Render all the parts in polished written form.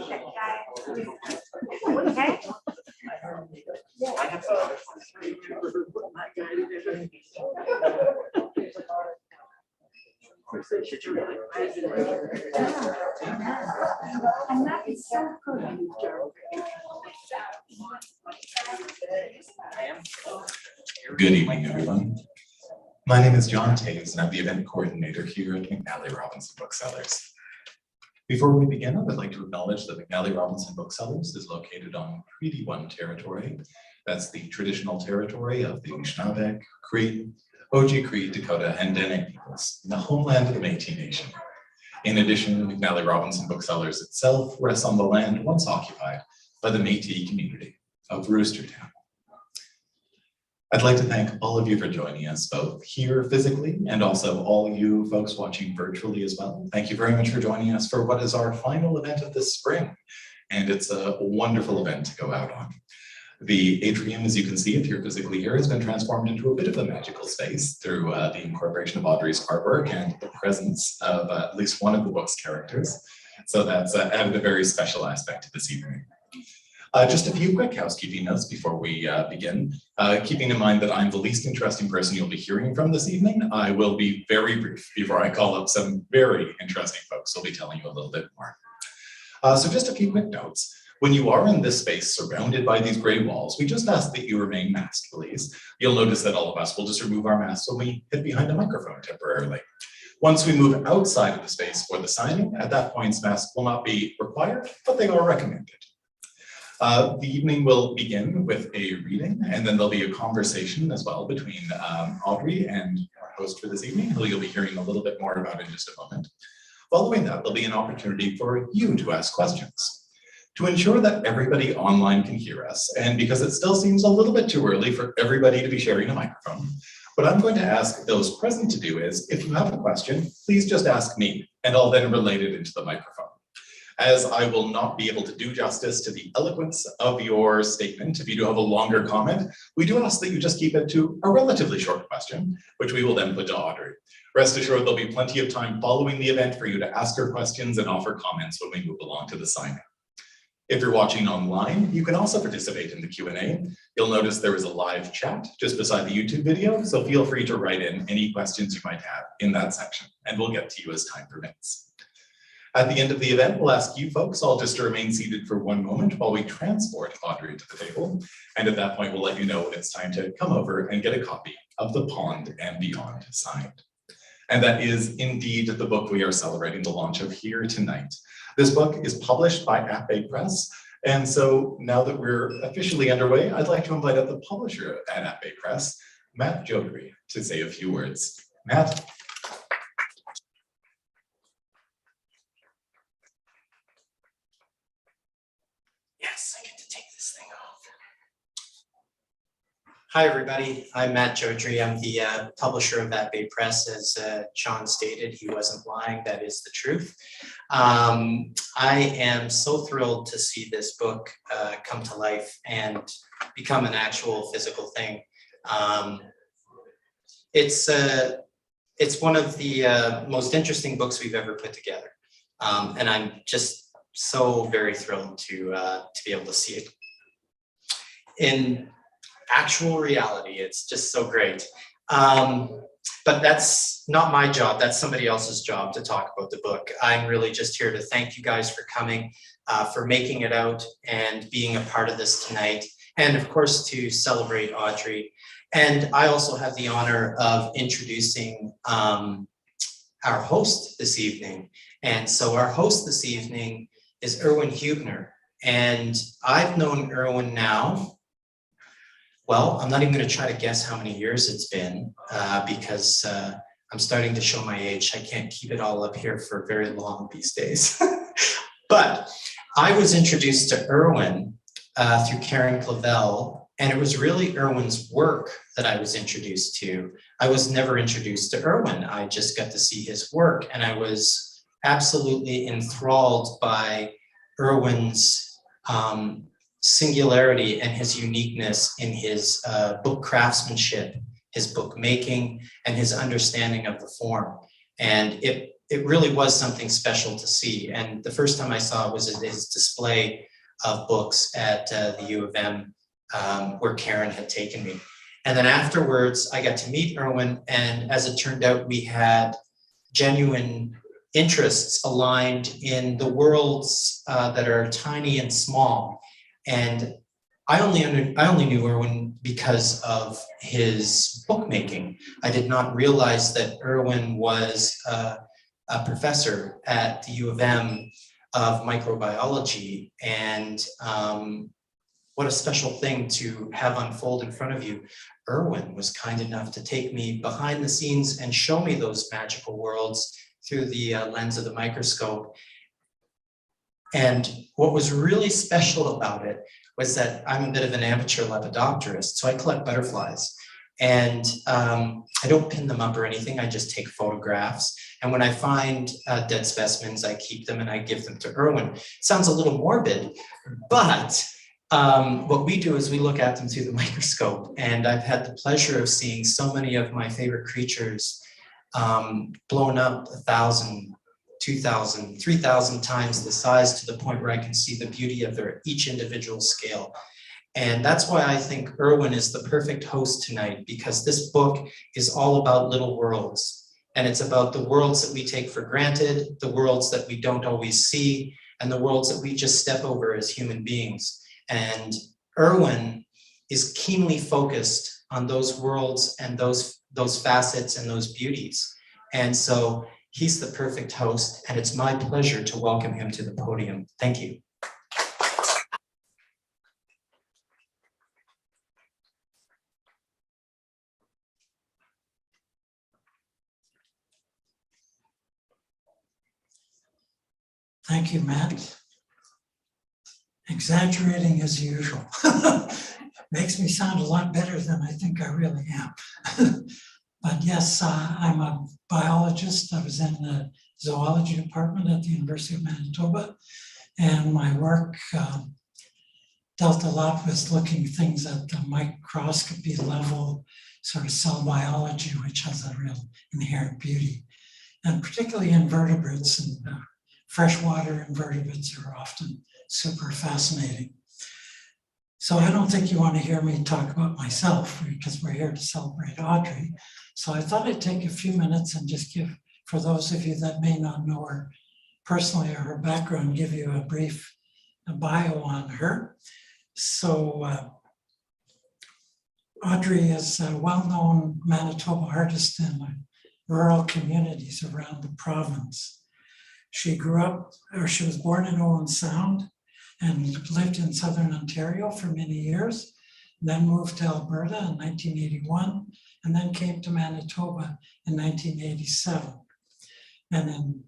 Okay. And that is so good. Good evening, everyone. My name is John Taves, and I'm the event coordinator here at McNally Robinson Booksellers. Before we begin, I would like to acknowledge that McNally Robinson Booksellers is located on Treaty 1 territory. That's the traditional territory of the Anishinaabe, Cree, Oji-Cree, Dakota, and Dene peoples, the homeland of the Métis Nation. In addition, McNally Robinson Booksellers itself rests on the land once occupied by the Métis community of Roostertown. I'd like to thank all of you for joining us, both here physically and also all you folks watching virtually as well. Thank you very much for joining us for what is our final event of this spring. And it's a wonderful event to go out on. The atrium, as you can see if you're physically here, has been transformed into a bit of a magical space through the incorporation of Audrey's artwork and the presence of at least one of the book's characters. So that's added a very special aspect to this evening. Just a few quick housekeeping notes before we begin. Keeping in mind that I'm the least interesting person you'll be hearing from this evening, I will be very brief before I call up some very interesting folks who'll be telling you a little bit more. So just a few quick notes. When you are in this space surrounded by these gray walls, we just ask that you remain masked, please. You'll notice that all of us will just remove our masks when we hit behind a microphone temporarily. Once we move outside of the space for the signing, at that point, masks will not be required, but they are recommended. The evening will begin with a reading, and then there'll be a conversation as well between Audrey and our host for this evening, who you'll be hearing a little bit more about in just a moment. Following that, there'll be an opportunity for you to ask questions. To ensure that everybody online can hear us, and because it still seems a little bit too early for everybody to be sharing a microphone, what I'm going to ask those present to do is, if you have a question, please just ask me, and I'll then relate it into the microphone. As I will not be able to do justice to the eloquence of your statement, if you do have a longer comment, we do ask that you just keep it to a relatively short question, which we will then put to Audrey. Rest assured, there'll be plenty of time following the event for you to ask your questions and offer comments when we move along to the signing. If you're watching online, you can also participate in the Q&A. You'll notice there is a live chat just beside the YouTube video, so feel free to write in any questions you might have in that section, and we'll get to you as time permits. At the end of the event, we'll ask you folks all just to remain seated for one moment while we transport Audrey to the table. And at that point, we'll let you know when it's time to come over and get a copy of The Pond and Beyond signed. And that is indeed the book we are celebrating the launch of here tonight. This book is published by At-Bay Press. And so now that we're officially underway, I'd like to invite up the publisher at At-Bay Press, Matt Jodry, to say a few words. Matt. Yes, I get to take this thing off. Hi, everybody. I'm Matt Jodry. I'm the publisher of At-Bay Press. As John stated, he wasn't lying. That is the truth. I am so thrilled to see this book come to life and become an actual physical thing. It's one of the most interesting books we've ever put together. And I'm just so very thrilled to be able to see it in actual reality. It's just so great. But that's not my job. That's somebody else's job to talk about the book. I'm really just here to thank you guys for coming, for making it out and being a part of this tonight. And of course, to celebrate Audrey. And I also have the honor of introducing our host this evening. And so our host this evening is Erwin Huebner. And I've known Erwin now, well, I'm not even going to try to guess how many years it's been because I'm starting to show my age. I can't keep it all up here for very long these days. But I was introduced to Erwin through Karen Clavel, and it was really Erwin's work that I was introduced to. I was never introduced to Erwin. I just got to see his work, and I was absolutely enthralled by Erwin's singularity and his uniqueness in his book craftsmanship, his book making, and his understanding of the form. And it really was something special to see. And the first time I saw it was at his display of books at the U of M, where Karen had taken me. And then afterwards, I got to meet Erwin, and as it turned out, we had genuine interests aligned in the worlds that are tiny and small. And I only knew Erwin because of his bookmaking. I did not realize that Erwin was a professor at the U of M of microbiology, and what a special thing to have unfold in front of you. Erwin was kind enough to take me behind the scenes and show me those magical worlds through the lens of the microscope. And what was really special about it was that I'm a bit of an amateur lepidopterist, so I collect butterflies. And I don't pin them up or anything, I just take photographs. And when I find dead specimens, I keep them and I give them to Erwin. Sounds a little morbid, but what we do is we look at them through the microscope. And I've had the pleasure of seeing so many of my favorite creatures blown up 1,000, 2,000, 3,000 times the size, to the point where I can see the beauty of each individual scale. And that's why I think Erwin is the perfect host tonight, because this book is all about little worlds. And it's about the worlds that we take for granted, the worlds that we don't always see, and the worlds that we just step over as human beings. And Erwin is keenly focused on those worlds and those facets and those beauties. And so he's the perfect host, and it's my pleasure to welcome him to the podium. Thank you. Thank you, Matt. Exaggerating as usual. Makes me sound a lot better than I think I really am. But yes, I'm a biologist. I was in the zoology department at the University of Manitoba, and my work dealt a lot with looking things at the microscopy level, sort of cell biology, which has a real inherent beauty, and particularly invertebrates, and freshwater invertebrates are often super fascinating. So I don't think you want to hear me talk about myself, because we're here to celebrate Audrey. So I thought I'd take a few minutes and just give, for those of you that may not know her personally or her background, give you a brief bio on her. So Audrey is a well-known Manitoba artist in rural communities around the province. She was born in Owen Sound and lived in Southern Ontario for many years, then moved to Alberta in 1981, and then came to Manitoba in 1987. And in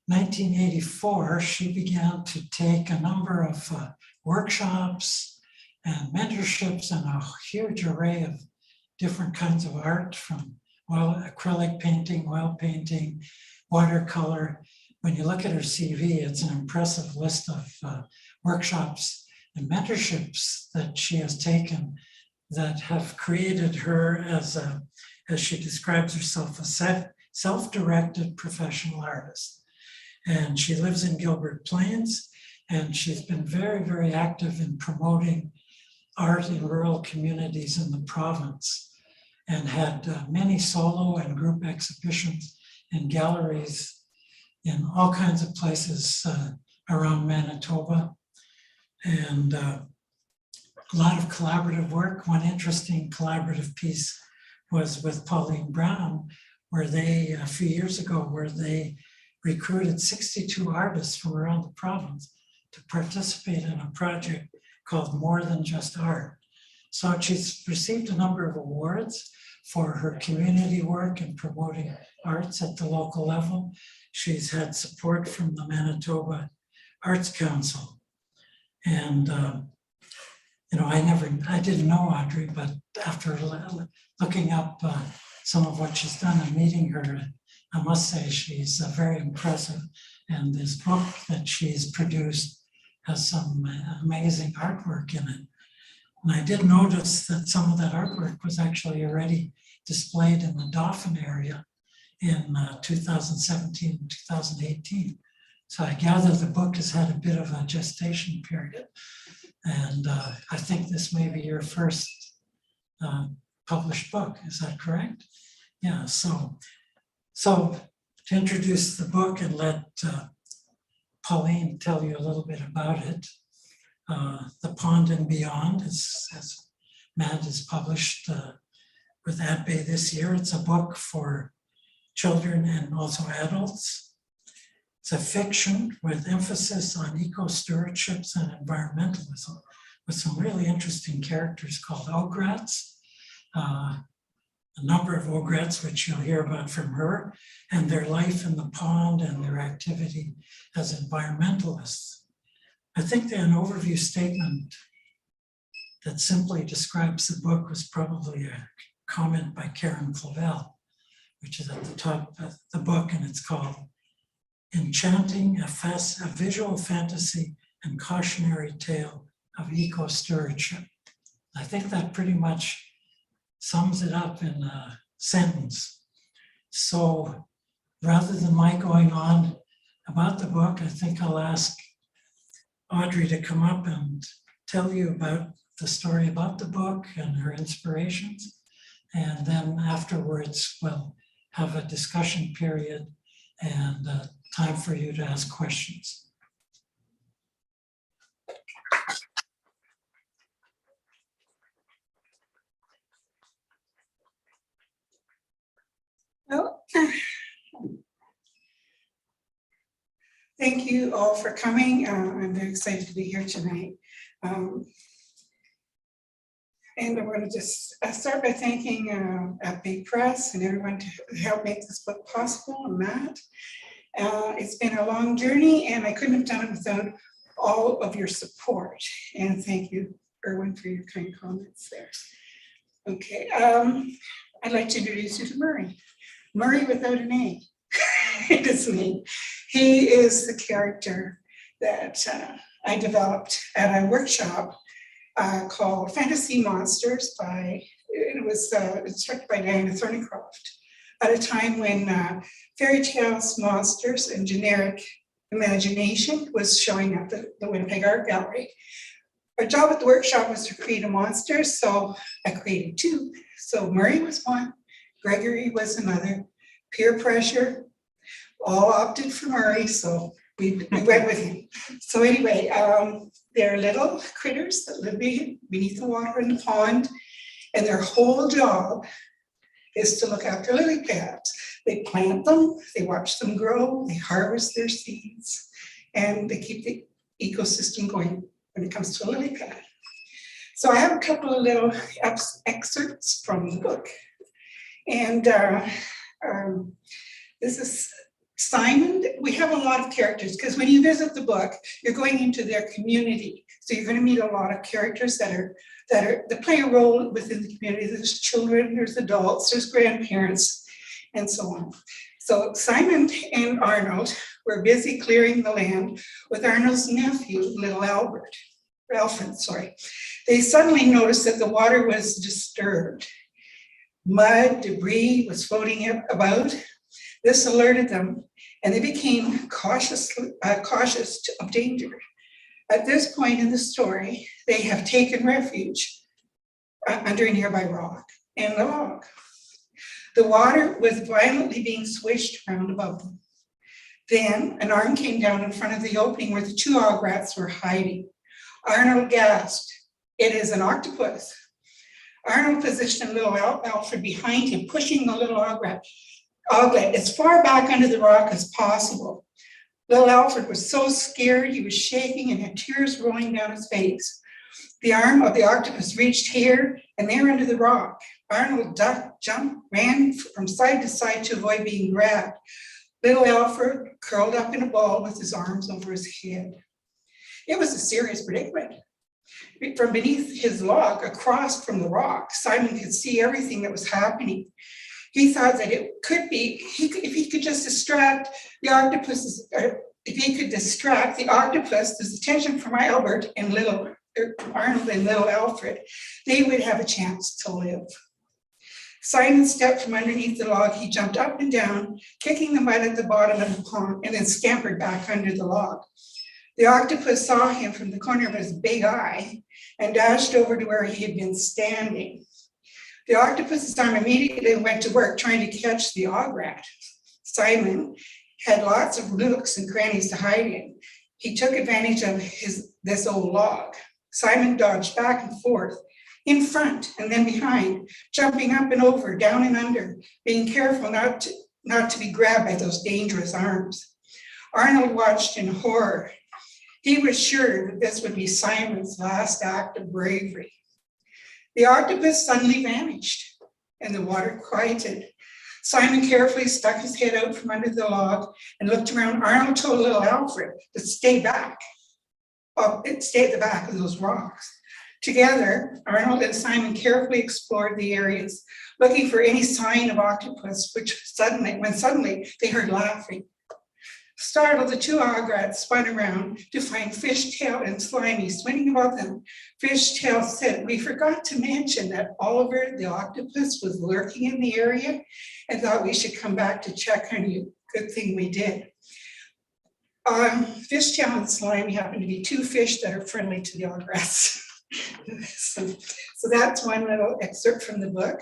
1984, she began to take a number of workshops and mentorships and a huge array of different kinds of art, from acrylic painting, oil painting, watercolor. When you look at her CV, it's an impressive list of workshops and mentorships that she has taken that have created her as she describes herself, a self-directed professional artist. And she lives in Gilbert Plains, and she's been very, very active in promoting art in rural communities in the province, and had many solo and group exhibitions in galleries in all kinds of places around Manitoba, and a lot of collaborative work. One interesting collaborative piece was with Pauline Brown, where they, a few years ago, where they recruited 62 artists from around the province to participate in a project called More Than Just Art. So she's received a number of awards for her community work and promoting arts at the local level. She's had support from the Manitoba Arts Council. And, I didn't know Audrey, but after looking up some of what she's done and meeting her, I must say she's very impressive. And this book that she's produced has some amazing artwork in it. And I did notice that some of that artwork was actually already displayed in the Dauphin area in 2017, 2018. So I gather the book has had a bit of a gestation period. And I think this may be your first published book, is that correct? Yeah, so to introduce the book and let Pauline tell you a little bit about it. The Pond and Beyond, as Matt is published with AdBay this year. It's a book for children and also adults. It's a fiction with emphasis on eco-stewardships and environmentalism, with some really interesting characters called ograts, a number of ograts, which you'll hear about from her, and their life in the pond and their activity as environmentalists. I think that an overview statement that simply describes the book was probably a comment by Karen Clavel, which is at the top of the book, and it's called Enchanting, a Visual Fantasy and Cautionary Tale of Eco-Stewardship. I think that pretty much sums it up in a sentence. So rather than my going on about the book, I think I'll ask Audrey to come up and tell you about the story about the book and her inspirations. And then afterwards, we'll have a discussion period and time for you to ask questions. Well, thank you all for coming. I'm very excited to be here tonight. And I want to just start by thanking AdBay Press and everyone to help make this book possible, and Matt. It's been a long journey, and I couldn't have done it without all of your support. And thank you, Erwin, for your kind comments there. Okay, I'd like to introduce you to Murray. Murray without an A, his name. He is the character that I developed at a workshop called Fantasy Monsters it was instructed by Diana Thornycroft at a time when fairy tales, monsters, and generic imagination was showing up at the Winnipeg Art Gallery. Our job at the workshop was to create a monster, so I created two. So Murray was one, Gregory was another. Peer pressure, all opted for Murray, so we went with him. So anyway, they're little critters that live beneath the water in the pond, and their whole job is to look after lily pads. They plant them, they watch them grow, they harvest their seeds, and they keep the ecosystem going when it comes to a lily pad. So I have a couple of little excerpts from the book. And this is Simon. We have a lot of characters because when you visit the book, you're going into their community. So you're going to meet a lot of characters that play a role within the community. There's children, there's adults, there's grandparents, and so on. So Simon and Arnold were busy clearing the land with Arnold's nephew, little Alfred, sorry. They suddenly noticed that the water was disturbed. Mud, debris was floating about. This alerted them, and they became cautious of danger. At this point in the story, they have taken refuge under a nearby rock and a log. The water was violently being swished around above them. Then an arm came down in front of the opening where the two ograts were hiding. Arnold gasped, "It is an octopus." Arnold positioned little Alfred behind him, pushing the little oglet as far back under the rock as possible. Little Alfred was so scared, he was shaking and had tears rolling down his face. The arm of the octopus reached here and there under the rock. Arnold ducked, jumped, ran from side to side to avoid being grabbed. Little Alfred curled up in a ball with his arms over his head. It was a serious predicament. From beneath his log, across from the rock, Simon could see everything that was happening. He thought that it could be, if he could just distract the octopus, his attention from Arnold and little Alfred, they would have a chance to live. Simon stepped from underneath the log. He jumped up and down, kicking the mud at the bottom of the pond, and then scampered back under the log. The octopus saw him from the corner of his big eye and dashed over to where he had been standing. The octopus's arm immediately went to work trying to catch the ograt. Simon had lots of nooks and crannies to hide in. He took advantage of this old log. Simon dodged back and forth, in front and then behind, jumping up and over, down and under, being careful not to be grabbed by those dangerous arms. Arnold watched in horror. He was sure that this would be Simon's last act of bravery. The octopus suddenly vanished and the water quieted. Simon carefully stuck his head out from under the log and looked around. Arnold told little Alfred to stay back. Stay at the back of those rocks. Together, Arnold and Simon carefully explored the areas, looking for any sign of octopus, when suddenly they heard laughing. Startled, the two ograts spun around to find Fishtail and Slimy swimming above them. Fishtail said, "We forgot to mention that Oliver the octopus was lurking in the area and thought we should come back to check on you. Good thing we did." Fishtail and Slimy happen to be two fish that are friendly to the ograts. So that's one little excerpt from the book.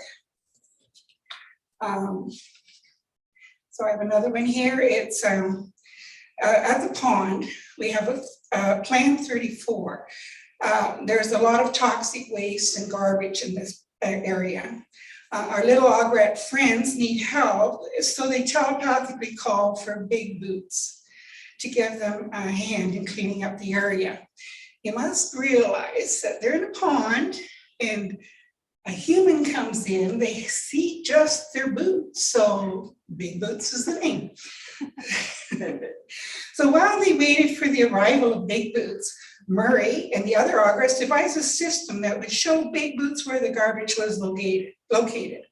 So I have another one here. It's at the pond, we have a Plan 34. There's a lot of toxic waste and garbage in this area. Our little ogret friends need help, so they telepathically call for Big Boots to give them a hand in cleaning up the area. You must realize that they're in a pond and a human comes in, they see just their boots, so Big Boots is the name. So while they waited for the arrival of Big Boots, Murray and the other ogrets devised a system that would show Big Boots where the garbage was located.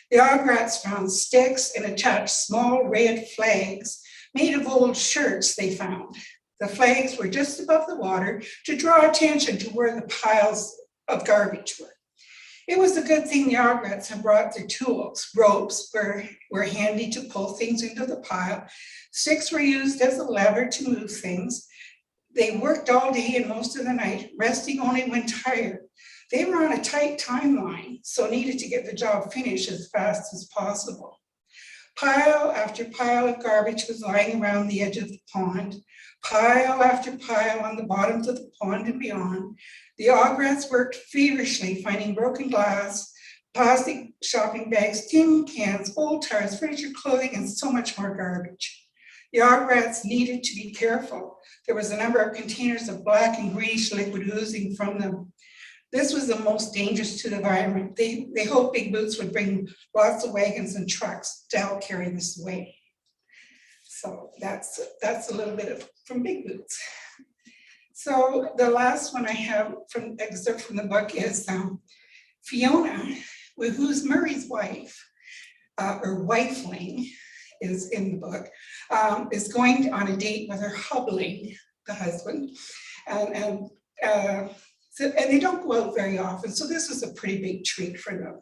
The ogrets found sticks and attached small red flags made of old shirts they found. The flags were just above the water to draw attention to where the piles of garbage were. It was a good thing the ogrets had brought their tools. Ropes were handy to pull things into the pile. Sticks were used as a lever to move things. They worked all day and most of the night, resting only when tired. They were on a tight timeline, so needed to get the job finished as fast as possible. Pile after pile of garbage was lying around the edge of the pond. Pile after pile on the bottoms of the pond and beyond. The ogrets worked feverishly, finding broken glass, plastic shopping bags, tin cans, old tires, furniture, clothing, and so much more garbage. The ogrets needed to be careful. There was a number of containers of black and greenish liquid oozing from them. This was the most dangerous to the environment. They hoped Big Boots would bring lots of wagons and trucks to help carry this away. So that's a little bit from Big Boots. So the last one I have from excerpt from the book is Fiona, who's Murray's wife, or wifeling is in the book, is going on a date with her hubling, the husband, and they don't go out very often, so this was a pretty big treat for them.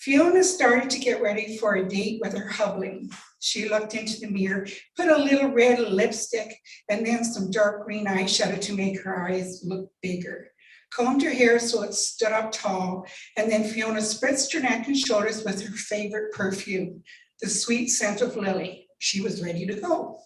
Fiona started to get ready for a date with her hubling. She looked into the mirror, put a little red lipstick, and then some dark green eyeshadow to make her eyes look bigger. Combed her hair so it stood up tall, and then Fiona spritzed her neck and shoulders with her favorite perfume, the sweet scent of lily. She was ready to go.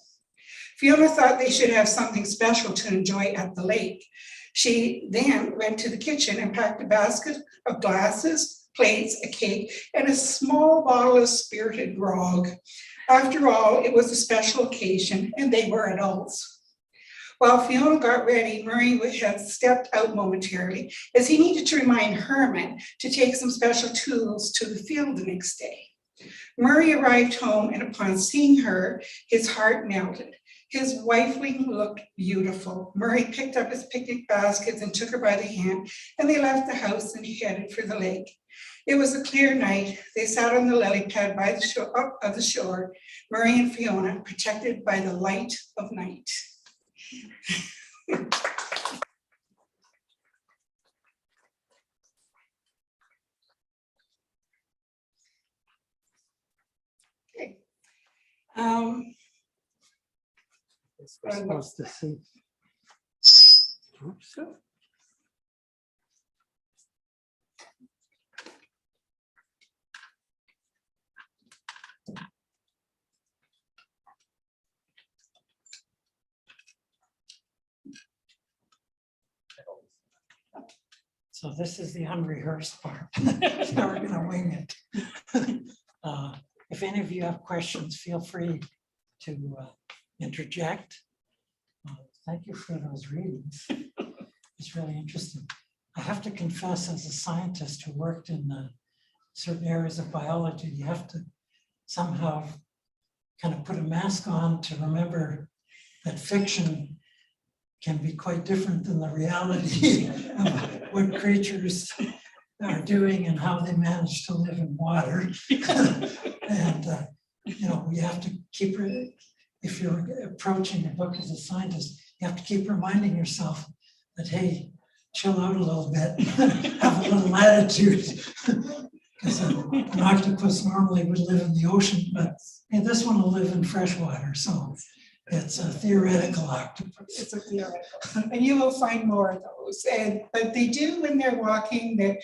Fiona thought they should have something special to enjoy at the lake. She then went to the kitchen and packed a basket of glasses, plates, a cake, and a small bottle of spirited grog. After all, it was a special occasion and they were adults. While Fiona got ready, Murray had stepped out momentarily as he needed to remind Herman to take some special tools to the field the next day. Murray arrived home, and upon seeing her, his heart melted. His wifeling looked beautiful. Murray picked up his picnic baskets and took her by the hand, and they left the house and headed for the lake. It was a clear night. They sat on the lily pad by the shore, Murray and Fiona, protected by the light of night. We're supposed to see. Oops. So this is the unrehearsed part. Now we're gonna wing it. If any of you have questions, feel free to interject. Thank you for those readings. It's really interesting. I have to confess, as a scientist who worked in certain areas of biology, you have to somehow kind of put a mask on to remember that fiction can be quite different than the reality of what creatures are doing and how they manage to live in water. And you have to keep, if you're approaching a book as a scientist, you have to keep reminding yourself that, hey, chill out a little bit, have a little latitude. Because an octopus normally would live in the ocean, but this one will live in fresh water. So it's a theoretical octopus. It's a theoretical, and you will find more of those. But they do when they're walking. They're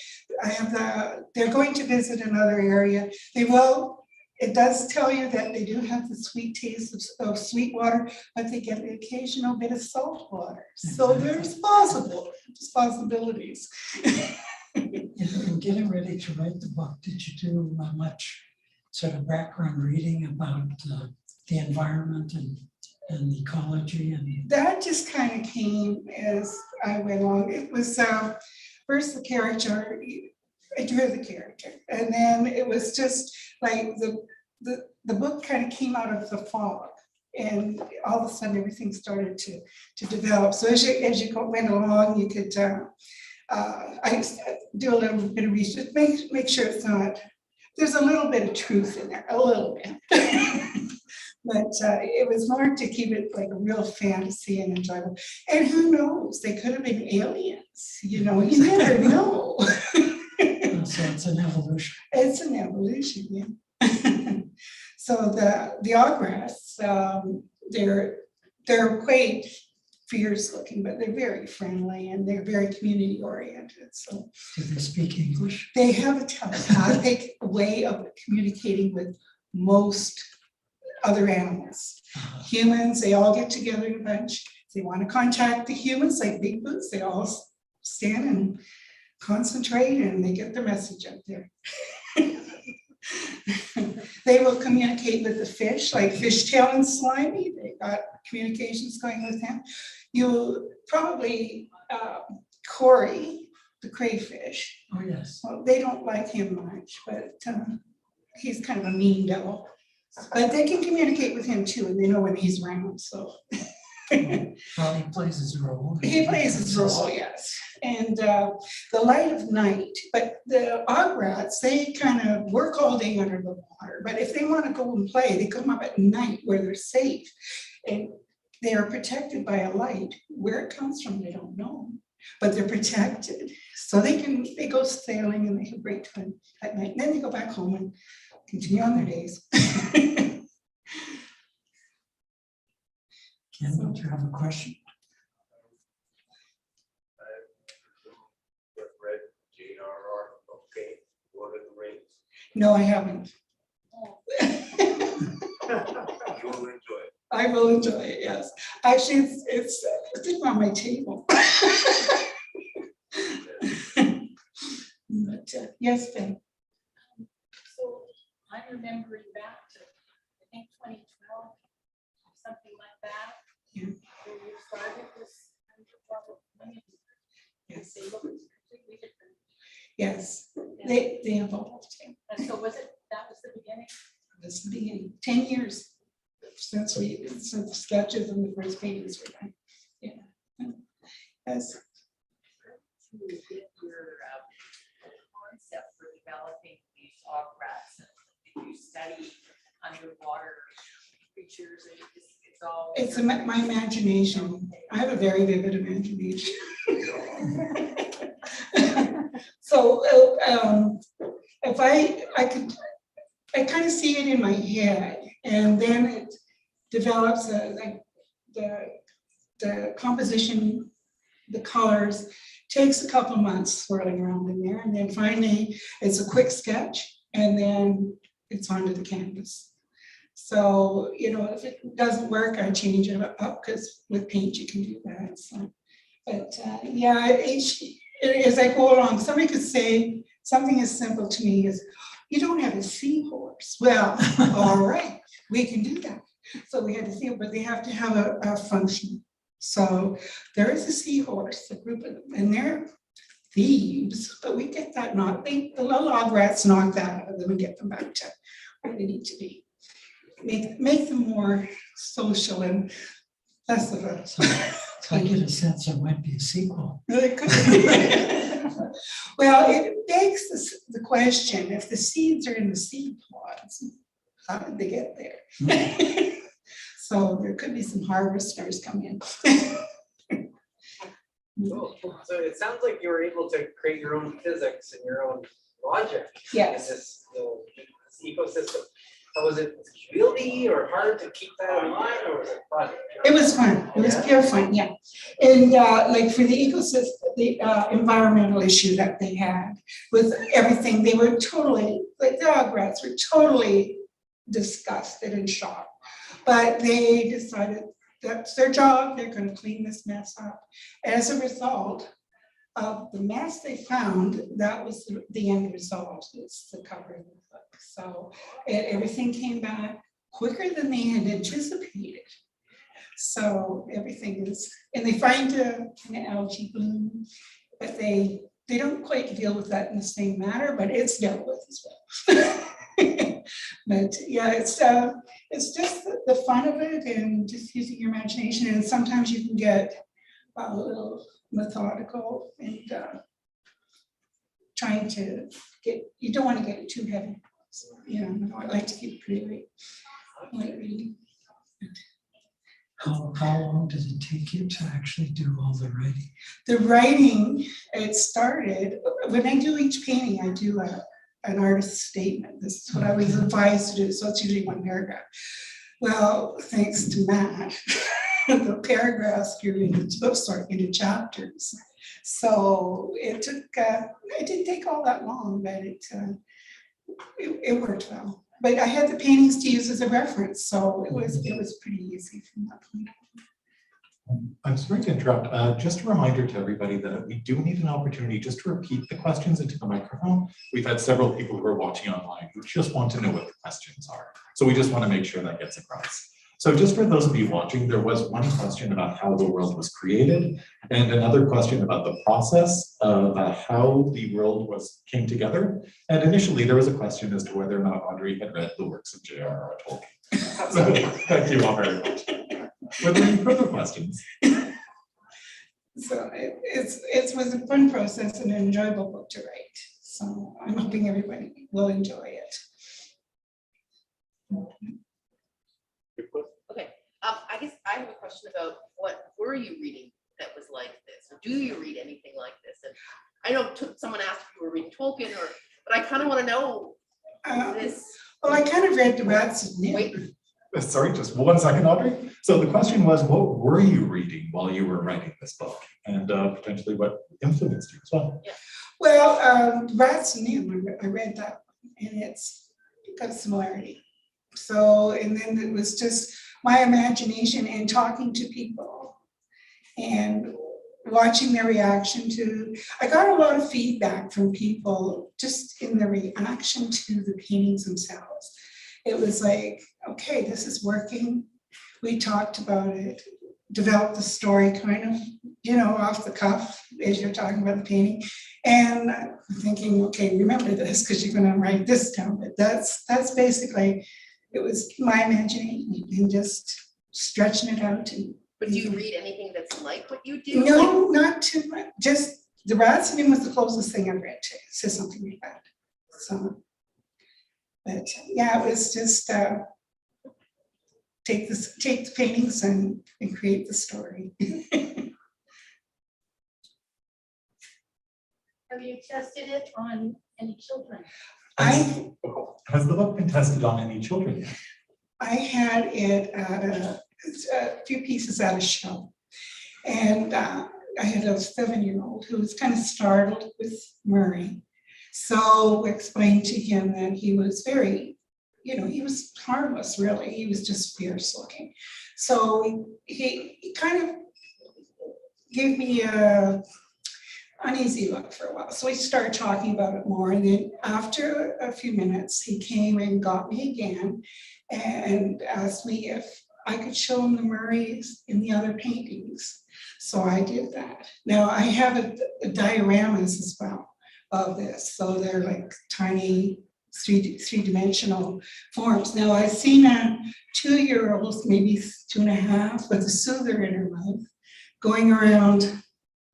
going to visit another area. It does tell you that they do have the sweet taste of sweet water, but they get the occasional bit of salt water. So there's possibilities. In getting ready to write the book, did you do much sort of background reading about the environment and the ecology? And that just kind of came as I went along. It was first the character. I drew the character, and then it was just like the book kind of came out of the fog, and all of a sudden everything started to develop. So as you went along, you could I do a little bit of research, make sure it's not. There's a little bit of truth in there, a little bit. But it was more to keep it like a real fantasy and enjoyable. And who knows? They could have been aliens. You never know. so it's an evolution. It's an evolution, yeah. So the Ogres, they're quite fierce looking, but they're very friendly and they're very community oriented. So do they speak English? They have a telepathic way of communicating with most other animals. Humans, they all get together in a bunch. If they want to contact the humans, like big boots, they all stand and concentrate and they get their message out there. They will communicate with the fish, like Fishtail and Slimy. They got communications going with them. You'll probably, Cory, the crayfish. Oh, yes. Well, they don't like him much, but he's kind of a mean devil. But they can communicate with him too, and they know when he's around, so. Well, he plays his role. He plays his role, yes. And the light of night, but the Ograts, they kind of work all day under the water, but if they want to go and play, they come up at night where they're safe. And they are protected by a light. Where it comes from, they don't know, but they're protected. So they go sailing and they have a great time at night. And then they go back home and continue on their days. Ken, do you have a question? Read J.R.R. Okay, Lord of the Rings. No, I haven't. You will enjoy it. I will enjoy it, yes. Actually, it's sitting on my table. But yes, Ben. So I'm remembering back to, I think 2012, something like that. Yeah. When you started this underwater community. Yes. They look completely different. Yes, Yeah. they evolved. And so that was the beginning? That's the beginning. 10 years since the sketches and the first paintings were done. Yeah. Yes. To get your concept for developing these Ograts, did you study underwater creatures? And it's all. It's my imagination. I have a very vivid imagination. So if I kind of see it in my head, And then it develops like the composition, the colors, takes a couple of months swirling around in there. And then finally it's a quick sketch and then it's onto the canvas. So, you know, if it doesn't work, I change it up because with paint you can do that. So, but yeah, as I go along, somebody could say something as simple to me as, you don't have a seahorse. Well, all right, we can do that. So we had to see it, but they have to have a function. So there is a seahorse, a group of them, and they're thieves, but we get that the little log rats knock that out of them and get them back to where they need to be. Make them more social and less of a. So I get a sense there might be a sequel. It could be. Well, it begs the question, if the seeds are in the seed pods, how did they get there? So there could be some harvesters come in. Cool. So it sounds like you were able to create your own physics and your own logic in Yes. this ecosystem. Was it wieldy or hard to keep that in mind, or was it fun? It was fun. It was pure fun, yeah. And like for the ecosystem, the environmental issue that they had with everything, they were totally, like the dog rats were totally disgusted and shocked. But they decided that's their job. They're going to clean this mess up. As a result of the mess they found, that was the end result. It's the cover of the book. So everything came back quicker than they had anticipated. So everything is, and they find an algae bloom, but they don't quite deal with that in the same manner, but it's dealt with as well. But yeah, it's just the fun of it and just using your imagination. And sometimes you can get a little methodical and trying to you don't want to get it too heavy. So, you know, I like to keep it pretty light reading. How long does it take you to actually do all the writing? The writing, it started, when I do each painting, I do an artist's statement. This is what I was advised to do, so it's usually one paragraph. Well, thanks to Matt, the paragraphs grew into chapters. So it didn't take all that long, but it worked well. But I had the paintings to use as a reference, so it was pretty easy from that point. I'm sorry to interrupt. Just a reminder to everybody that we do need an opportunity just to repeat the questions into the microphone. We've had several people who are watching online who just want to know what the questions are. So we just want to make sure that gets across. So just for those of you watching, there was one question about how the world was created and another question about the process of how the world came together. And initially there was a question as to whether or not Audrey had read the works of J.R.R. Tolkien. So thank you all very much. Were there any further questions? So it was a fun process and an enjoyable book to write. So I'm hoping everybody will enjoy it. Okay, I guess I have a question about what were you reading that was like this, or do you read anything like this? And I know someone asked if you were reading Tolkien, but I kind of want to know this. Well, I kind of read The Rats of Nim. Wait. Sorry, just 1 second, Audrey. So the question was, what were you reading while you were writing this book, and potentially what influenced you as well? Yeah. Well, Rats of Nim, I read that one, and it's got a similarity. So, and then it was just my imagination and talking to people and watching their reaction to, I got a lot of feedback from people just in the reaction to the paintings themselves. It was like, okay, this is working. We talked about it, developed the story kind of, you know, off the cuff as you're talking about the painting. And I'm thinking, okay, remember this because you're going to write this down. But that's basically, it was my imagination and just stretching it out. But do you read anything that's like what you do? No, not too much. Just The Rats of Nim was the closest thing I read to it. So something like that. So, but yeah, it was just take the paintings and create the story. Have you tested it on any children? Has the book been tested on any children yet? I had it at a few pieces at a show. And I had a 7-year-old who was kind of startled with Murray. So we explained to him that he was very, he was harmless, really. He was just fierce looking. So he kind of gave me a uneasy look for a while. So we started talking about it more. And then after a few minutes, he came and got me again and asked me if I could show him the Murrays in the other paintings. So I did that. Now I have a dioramas as well of this. So they're like tiny three-dimensional forms. Now I've seen a 2-year-old, maybe 2.5, with a soother in her mouth, going around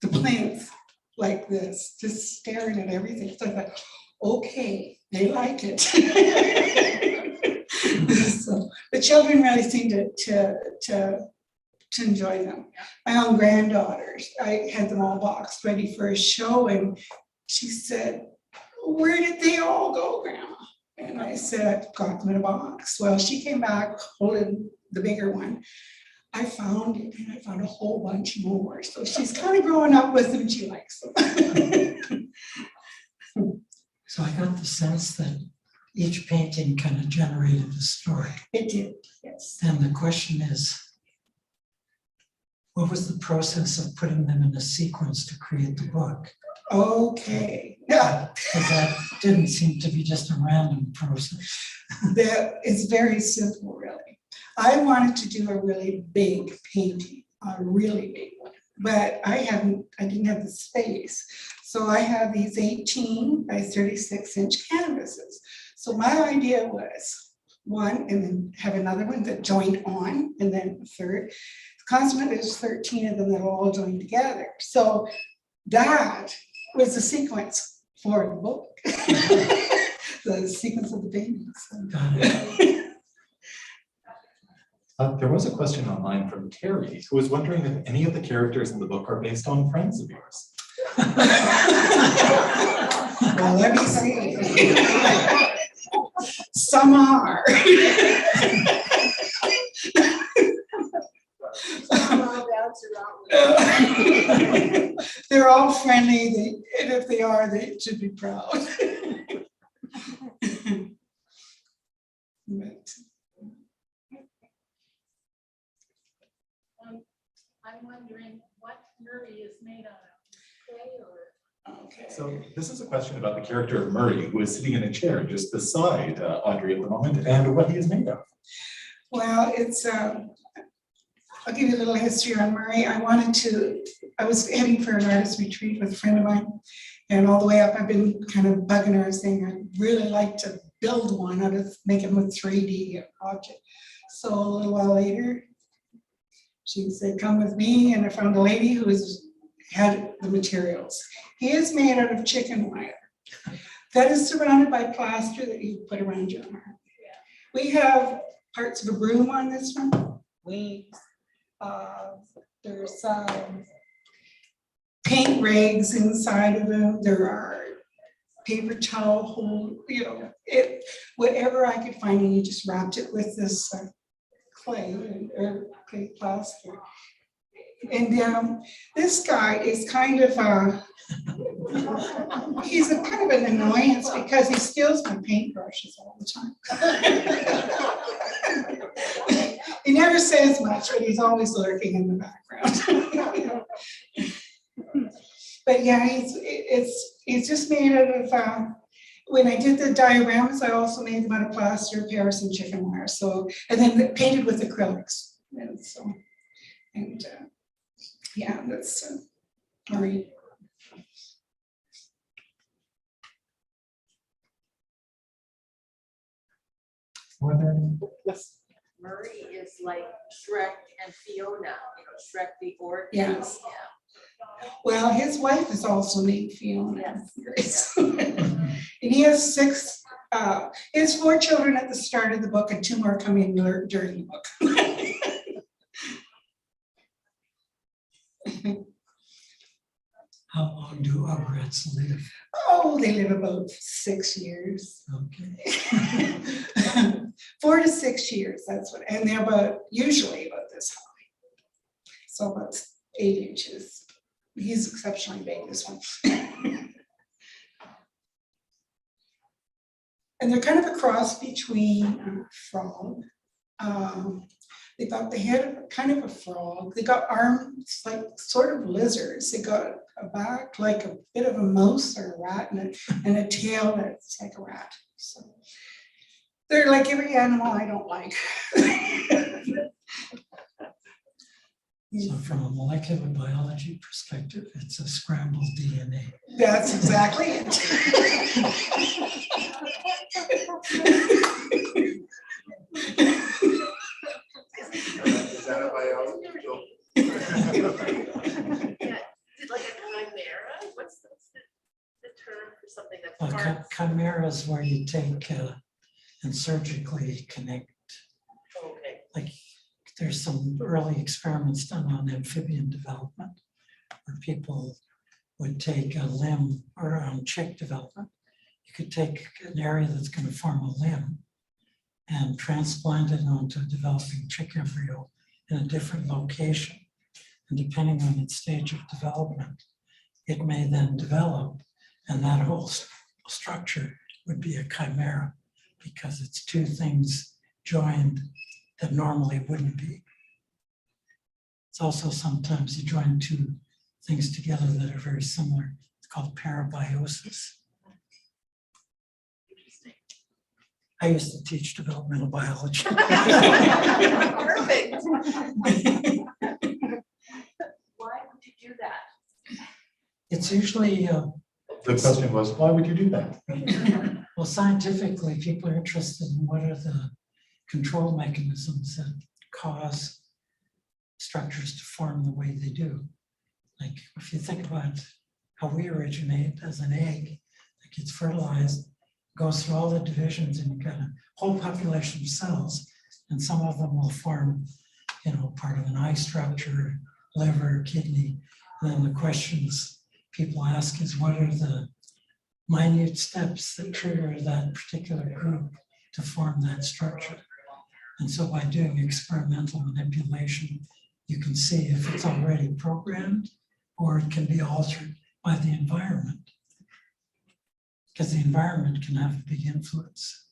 the plinth like this, just staring at everything. So I thought, okay, they like it. So the children really seem to enjoy them. My own granddaughters, I had them all boxed ready for a show, and she said, "Where did they all go, Grandma?" And I said, "I've got them in a box." Well, she came back holding the bigger one. I found it, and I found a whole bunch more. So she's kind of growing up with them. She likes them. So I got the sense that each painting kind of generated a story. It did, yes. And the question is, what was the process of putting them in a sequence to create the book? Okay. Yeah. Because that didn't seem to be just a random process. That is very simple, really. I wanted to do a really big painting, a really big one, but I didn't have the space. So I have these 18 by 36-inch canvases. So my idea was one, and then have another one that joined on, and then a third. Consequently, there's 13 of them that all joined together. So that was the sequence for the book. The sequence of the paintings. Got it. There was a question online from Terry, who was wondering if any of the characters in the book are based on friends of yours. Well, let me see. Some are. They're all friendly, and if they are, they should be proud. But, I'm wondering what Murray is made out of, clay or? okay. So this is a question about the character of Murray, who is sitting in a chair just beside Audrey at the moment, and what he is made of. Well, it's, I'll give you a little history on Murray. I was heading for an artist retreat with a friend of mine, and all the way up, I've been kind of bugging her saying, I'd really like to build one out of, make him a 3D object. So a little while later, she said, come with me, and I found a lady who had the materials. He is made out of chicken wire. That is surrounded by plaster that you put around your arm. We have parts of a broom on this one. There's paint rags inside of them. There are paper towel hold, whatever I could find, and you just wrapped it with this clay or clay plaster. And this guy is kind of he's a kind of an annoyance because he steals my paintbrushes all the time. He never says much, but he's always lurking in the background. But yeah, it's just made out of, when I did the dioramas, I also made them out of plaster, Paris, and chicken wire. So, and then painted with acrylics. And so, yeah, that's Murray. Yes. Murray is like Shrek and Fiona, Shrek the Orc. Yes. Yeah. Well, his wife is also named Fiona. Yes. And he has he has 4 children at the start of the book, and 2 more come in during the book. How long do ogrets live? Oh, they live about 6 years. Okay. 4 to 6 years, that's what, and they're usually about this high. So about 8 inches. He's exceptionally big, this one. And they're kind of a cross between a frog. They got the head of kind of a frog. They got arms like sort of lizards. They got a back like a bit of a mouse or a rat, and a tail that's like a rat. So they're like every animal I don't like. So from a molecular biology perspective, it's a scrambled DNA. That's exactly it. Is that a biology joke? Yeah, is it like a chimera? What's the term for something that's Well, hard? chimera is where you take and surgically connect. Okay. Like there's some early experiments done on amphibian development where people would take a limb, or on chick development. You could take an area that's going to form a limb and transplant it onto a developing chick embryo in a different location. And depending on its stage of development, it may then develop, and that whole structure would be a chimera because it's two things joined that normally wouldn't be. It's also sometimes you join two things together that are very similar. It's called parabiosis. Interesting. I used to teach developmental biology. Perfect. Why would you do that? It's usually, The question was, why would you do that? well, scientifically, people are interested in what are the control mechanisms that cause structures to form the way they do. Like if you think about how we originate as an egg that gets fertilized, goes through all the divisions, and you've got a whole population of cells, and some of them will form, part of an eye structure, liver, kidney. And then the questions people ask is, what are the minute steps that trigger that particular group to form that structure? And so by doing experimental manipulation, you can see if it's already programmed or it can be altered by the environment. Because the environment can have a big influence.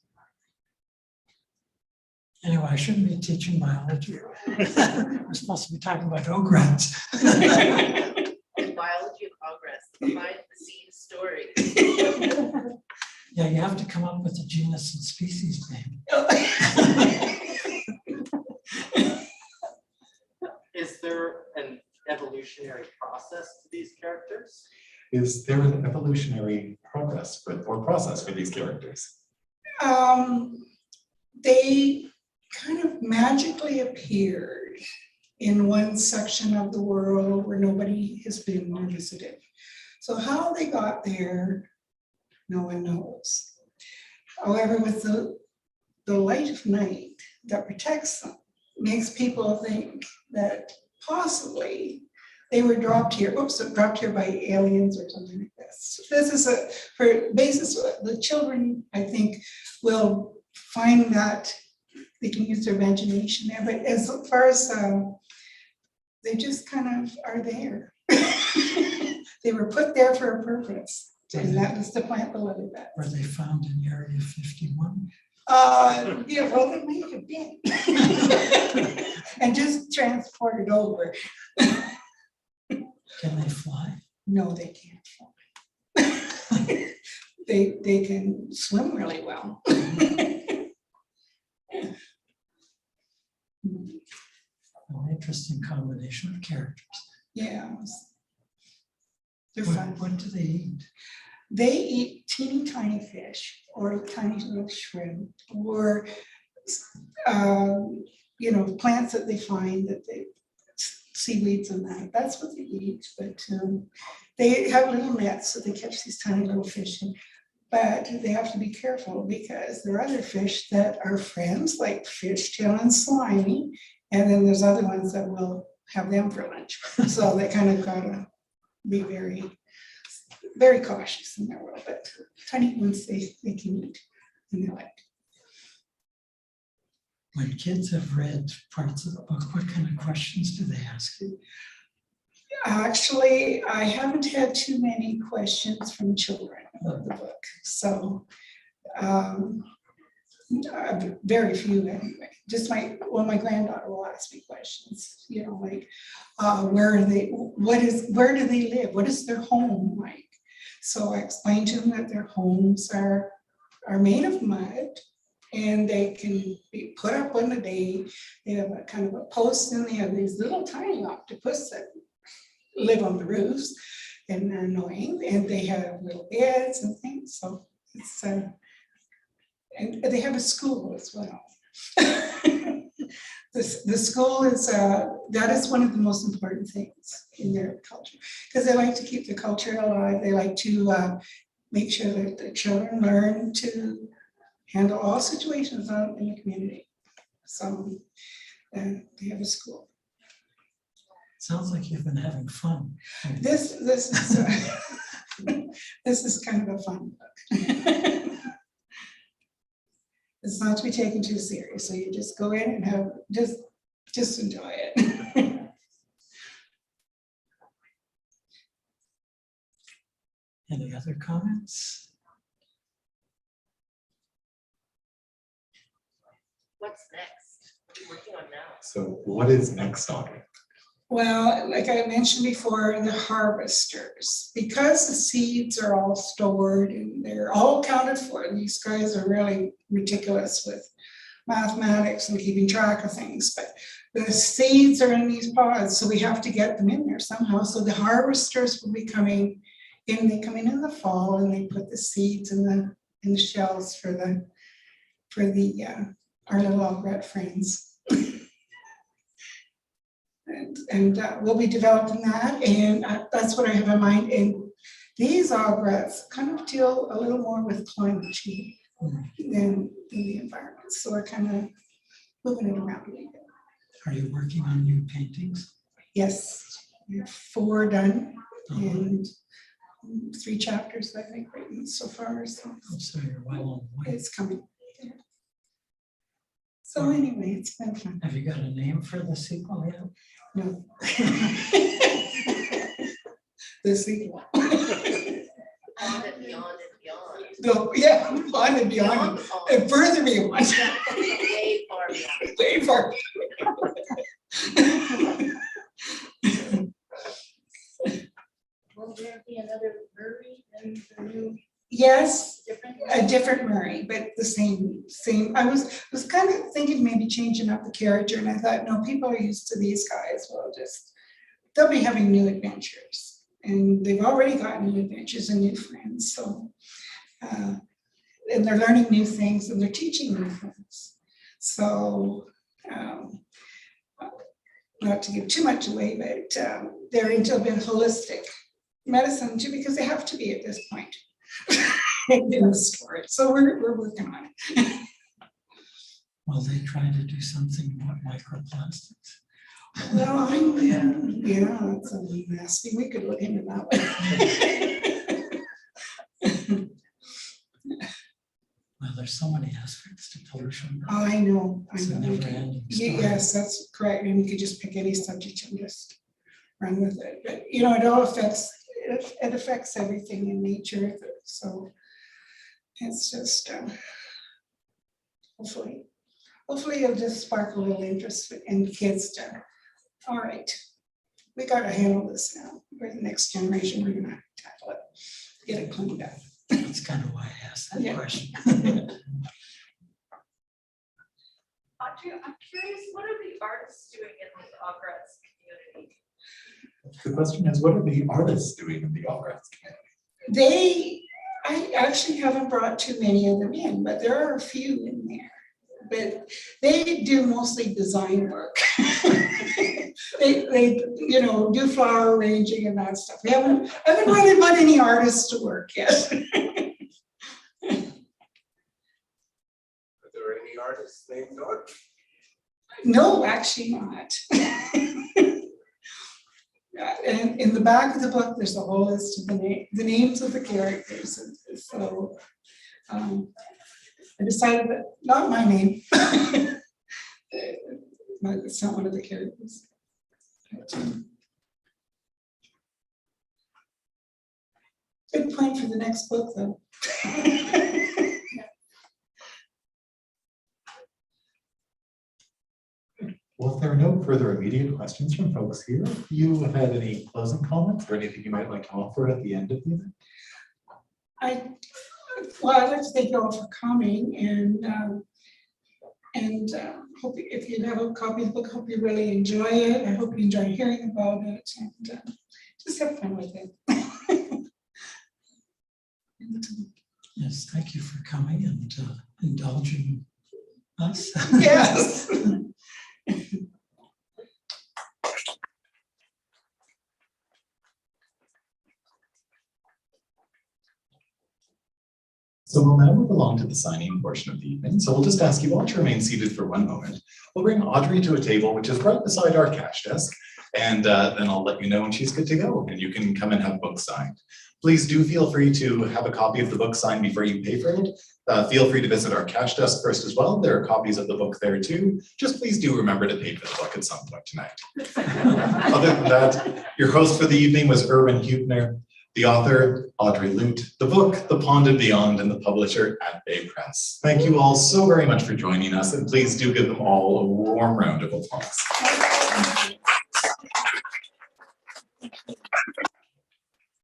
Anyway, I shouldn't be teaching biology. We're supposed to be talking about ogrets. Biology of progress, behind the scenes story. Yeah, you have to come up with a genus and species name. Is there an evolutionary process to these characters? Is there an evolutionary process for these characters? They kind of magically appeared in one section of the world where nobody has been visited. So how they got there, no one knows. However, with the light of night that protects them, makes people think that possibly they were dropped here by aliens or something like this. This is for basis, the children, I think, will find that they can use their imagination there, but as far as they just kind of are there. They were put there for a purpose, and that was to plant the lily pads. Were they found in Area 51? Yeah, well, they may have been. And just transported over. Can they fly? No, they can't fly. They can swim really well. An interesting combination of characters. Yeah. They're What, fun. what do they eat? They eat teeny tiny fish or tiny little shrimp or plants that they find seaweeds and that. That's what they eat. But they have little nets so they catch these tiny little fish in. But they have to be careful because there are other fish that are friends, like fishtail and slimy, and then there's other ones that will have them for lunch. So they kind of gotta be very very cautious in their world, but tiny ones they can eat and they like. When kids have read parts of the book, what kind of questions do they ask you? Actually, I haven't had too many questions from children about the book, so very few anyway. Just my granddaughter will ask me questions, you know, like where are they? Where do they live? What is their home like? So I explained to them that their homes are made of mud, and they can be put up on the day. They have a kind of a post, and they have these little tiny octopus that live on the roofs, and they're annoying. And they have little beds and things. So it's and they have a school as well. The school is that is one of the most important things in their culture, because they like to keep the culture alive. They like to make sure that the children learn to handle all situations out in the community. So they have a school. Sounds like you've been having fun. This is kind of a fun book. It's not to be taken too serious, so you just go in and have just enjoy it. Any other comments? What's next? What are you working on now? So what is next, Audrey? Well, like I mentioned before, the harvesters, because the seeds are all stored and they're all accounted for. These guys are really ridiculous with mathematics and keeping track of things, but the seeds are in these pods, so we have to get them in there somehow. So the harvesters will be coming in. They come in the fall, and they put the seeds in the shells for our little Algret friends. And we'll be developing that, and that's what I have in mind. And these Algrets kind of deal a little more with climate change than the environment. So we're kind of moving it around a little bit. Are you working on new paintings? Yes, we have 4 done and 3 chapters, I think, written so far. So you're well on the way. It's coming. Yeah. So anyway, it's been fun. Have you got a name for the sequel yet? No. The sequel. On and beyond and beyond. No, yeah, on and beyond, and further beyond. Way far beyond. Way far. Will there be another Murray and the new Yes, different? a different Murray, but the same. I was kind of thinking maybe changing up the character, and I thought, no, people are used to these guys. Well, they'll be having new adventures, and they've already gotten new adventures and new friends. So, and they're learning new things, and they're teaching new things. So, not to give too much away, but they're into a bit of holistic medicine too, because they have to be at this point. In the story. So we're working on it. Will they try to do something about microplastics? Well, yeah, that's a nasty. We could look into that one. Well, there's so many aspects to pollution. I know. It's a never-ending story. Yes, that's correct. And you could just pick any subject and just run with it. But it all affects. It affects everything in nature. So it's just hopefully it'll just spark a little interest in kids to, all right, we got to handle this now. For the next generation, we're gonna tackle it, get it cleaned up. That's kind of why I asked that question. Audrey, I'm curious, what are the artists doing in the Algret's community? The question is, what are the artists doing in the Algret community? I actually haven't brought too many of them in, but there are a few in there. But they do mostly design work. they do flower arranging and that stuff. I haven't really brought any artists to work yet. Are there any artists named Audrey? No, actually not. And in the back of the book, there's a whole list of the names of the characters. And so I decided that not my name. It's not one of the characters. Good point for the next book, though. Well, if there are no further immediate questions from folks here, if you have had any closing comments or anything you might like to offer at the end of the event? I'd like to thank you all for coming and hope if you have a copy of the book, hope you really enjoy it. I hope you enjoy hearing about it and just have fun with it. Yes, thank you for coming and indulging us. Yes. So we'll now move along to the signing portion of the evening. So we'll just ask you all to remain seated for one moment. We'll bring Audrey to a table, which is right beside our cash desk. And then I'll let you know when she's good to go and you can come and have books signed. Please do feel free to have a copy of the book signed before you pay for it. Feel free to visit our cash desk first as well. There are copies of the book there too. Just please do remember to pay for the book at some point tonight. Other than that, your host for the evening was Erwin Huebner, the author, Audrey Lute, the book, The Pond and Beyond, and the publisher at Bay Press. Thank you all so very much for joining us, and please do give them all a warm round of applause.